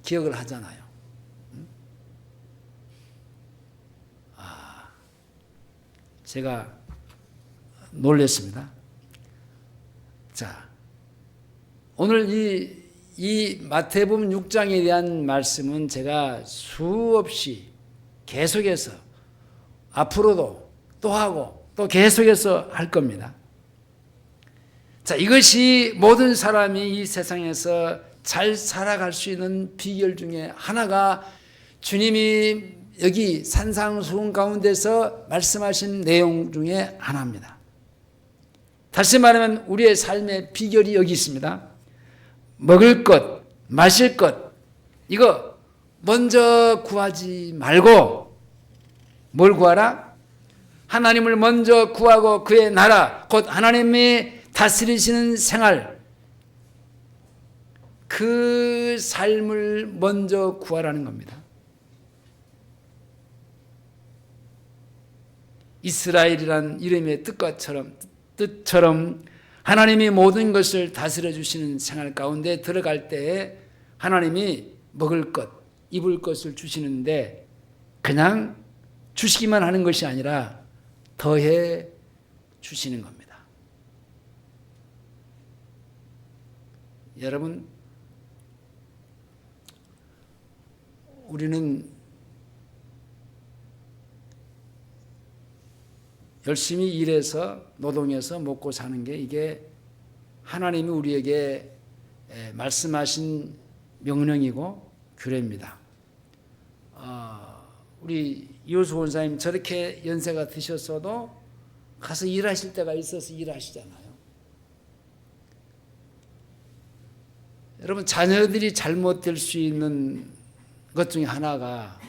기억을 하잖아요. 제가 놀랬습니다. 자, 오늘 이 마태복음 6장에 대한 말씀은 제가 수없이 계속해서 앞으로도 또 하고 또 계속해서 할 겁니다. 자, 이것이 모든 사람이 이 세상에서 잘 살아갈 수 있는 비결 중에 하나가 주님이 여기 산상수훈 가운데서 말씀하신 내용 중에 하나입니다. 다시 말하면 우리의 삶의 비결이 여기 있습니다. 먹을 것, 마실 것, 이거 먼저 구하지 말고 뭘 구하라? 하나님을 먼저 구하고 그의 나라, 곧 하나님이 다스리시는 생활, 그 삶을 먼저 구하라는 겁니다. 이스라엘이란 이름의 뜻처럼 하나님이 모든 것을 다스려 주시는 생활 가운데 들어갈 때에 하나님이 먹을 것, 입을 것을 주시는데 그냥 주시기만 하는 것이 아니라 더해 주시는 겁니다. 여러분, 우리는 열심히 일해서 노동해서 먹고 사는 게 이게 하나님이 우리에게 말씀하신 명령이고 규례입니다. 우리 이호수 권사님 저렇게 연세가 드셨어도 가서 일하실 때가 있어서 일하시잖아요. 여러분, 자녀들이 잘못될 수 있는 것 중에 하나가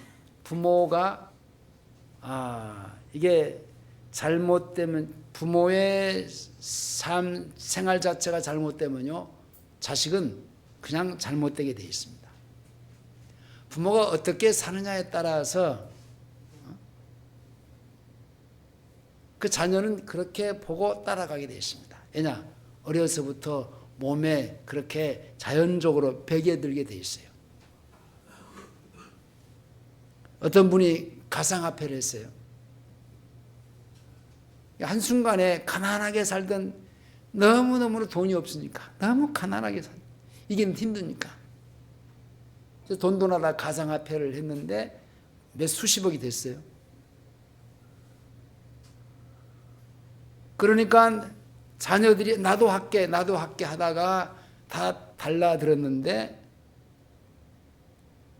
부모가 이게 잘못되면 부모의 삶 생활 자체가 잘못되면요 자식은 그냥 잘못되게 되어 있습니다. 부모가 어떻게 사느냐에 따라서 그 자녀는 그렇게 보고 따라가게 되어 있습니다. 왜냐? 어려서부터 몸에 그렇게 자연적으로 배겨들게 되어 있어요. 어떤 분이 가상화폐를 했어요. 한순간에 가난하게 살던 너무너무 돈이 없으니까 너무 가난하게 살던 이게 힘드니까 돈돈하다 가상화폐를 했는데 몇 수십억이 됐어요. 그러니까 자녀들이 나도 할게 하다가 다 달라들었는데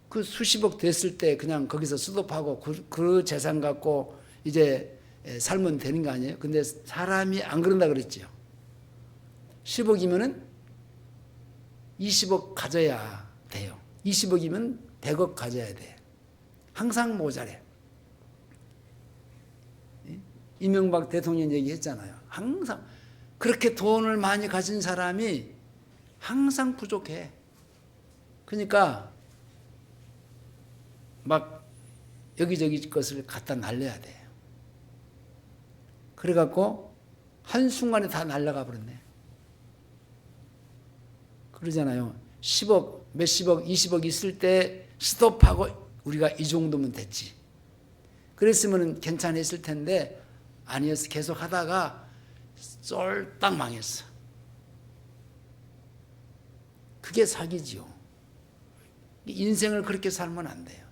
그 수십억 됐을 때 그냥 거기서 스톱하고 그 재산 갖고 이제 살면 되는 거 아니에요? 근데 사람이 안 그런다 그랬죠. 10억이면은 20억 가져야 돼요. 20억이면 100억 가져야 돼. 항상 모자래. 이명박 대통령 얘기했잖아요. 항상 그렇게 돈을 많이 가진 사람이 항상 부족해. 그러니까 막 여기저기 것을 갖다 날려야 돼요. 그래갖고 한순간에 다 날아가 버렸네. 그러잖아요. 10억, 몇십억, 20억 있을 때 스톱하고 우리가 이 정도면 됐지. 그랬으면 괜찮았을 텐데 아니었어. 계속 하다가 쫄딱 망했어. 그게 사기지요. 인생을 그렇게 살면 안 돼요.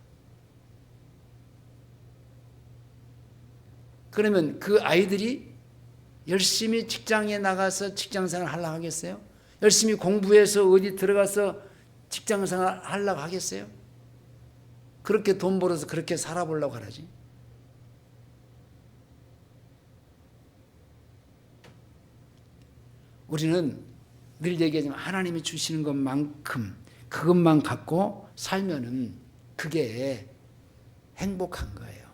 그러면 그 아이들이 열심히 직장에 나가서 직장생활 하려고 하겠어요? 열심히 공부해서 어디 들어가서 직장생활 하려고 하겠어요? 그렇게 돈 벌어서 그렇게 살아보려고 하라지. 우리는 늘 얘기하지만 하나님이 주시는 것만큼 그것만 갖고 살면은 그게 행복한 거예요.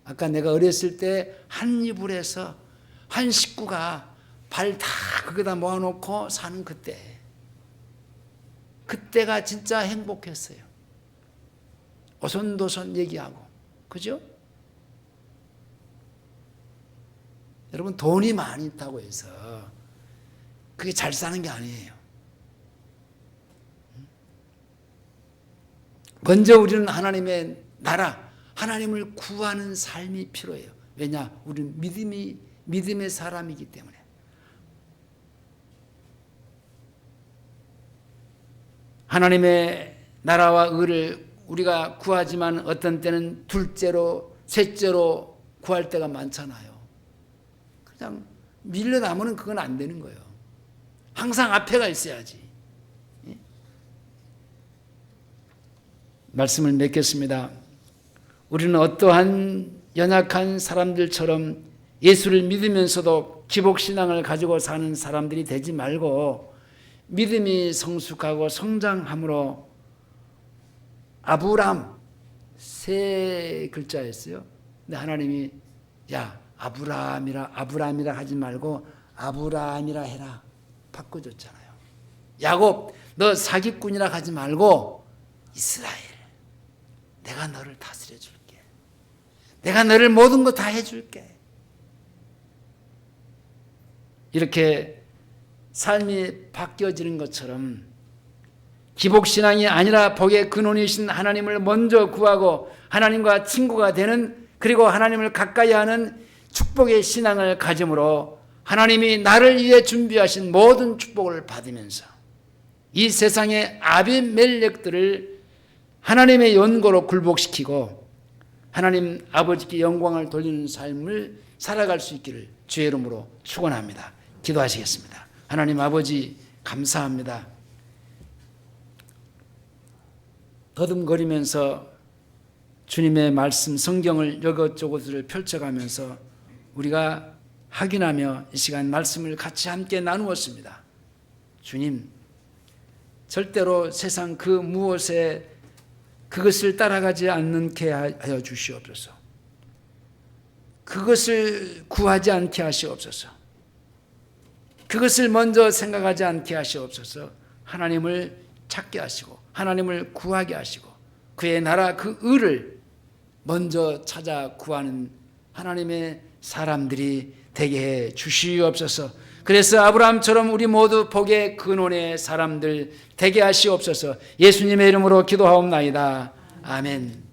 아까 내가 어렸을 때 한 이불에서 한 식구가 발 다 거기다 모아놓고 사는 그때가 진짜 행복했어요. 오손도손 얘기하고, 그죠? 여러분, 돈이 많이 있다고 해서 그게 잘 사는 게 아니에요. 먼저 우리는 하나님의 나라, 하나님을 구하는 삶이 필요해요. 왜냐? 우리는 믿음의 사람이기 때문에. 하나님의 나라와 의를 우리가 구하지만 어떤 때는 둘째로, 셋째로 구할 때가 많잖아요. 그냥 밀려나면 그건 안 되는 거예요. 항상 앞에가 있어야지. 말씀을 맺겠습니다. 우리는 어떠한 연약한 사람들처럼 예수를 믿으면서도 기복신앙을 가지고 사는 사람들이 되지 말고 믿음이 성숙하고 성장함으로 아브람 세 글자였어요. 근데 하나님이 야 아브람이라 하지 말고 아브라함이라 해라 바꿔줬잖아요. 야곱 너 사기꾼이라 하지 말고 이스라엘 내가 너를 다스려 줄게. 내가 너를 모든 거 다 해줄게. 이렇게 삶이 바뀌어지는 것처럼 기복신앙이 아니라 복의 근원이신 하나님을 먼저 구하고 하나님과 친구가 되는, 그리고 하나님을 가까이 하는 축복의 신앙을 가짐으로 하나님이 나를 위해 준비하신 모든 축복을 받으면서 이 세상의 아비멜렉들을 하나님의 연고로 굴복시키고 하나님 아버지께 영광을 돌리는 삶을 살아갈 수 있기를 주의 이름으로 축원합니다. 기도하시겠습니다. 하나님 아버지 감사합니다. 더듬거리면서 주님의 말씀 성경을 이것저것을 펼쳐가면서 우리가 확인하며 이 시간 말씀을 같이 함께 나누었습니다. 주님, 절대로 세상 그 무엇에 그것을 따라가지 않게 하여 주시옵소서. 그것을 구하지 않게 하시옵소서. 그것을 먼저 생각하지 않게 하시옵소서. 하나님을 찾게 하시고 하나님을 구하게 하시고 그의 나라 그 의를 먼저 찾아 구하는 하나님의 사람들이 되게 해 주시옵소서. 그래서 아브라함처럼 우리 모두 복의 근원의 사람들 되게 하시옵소서. 예수님의 이름으로 기도하옵나이다. 아멘.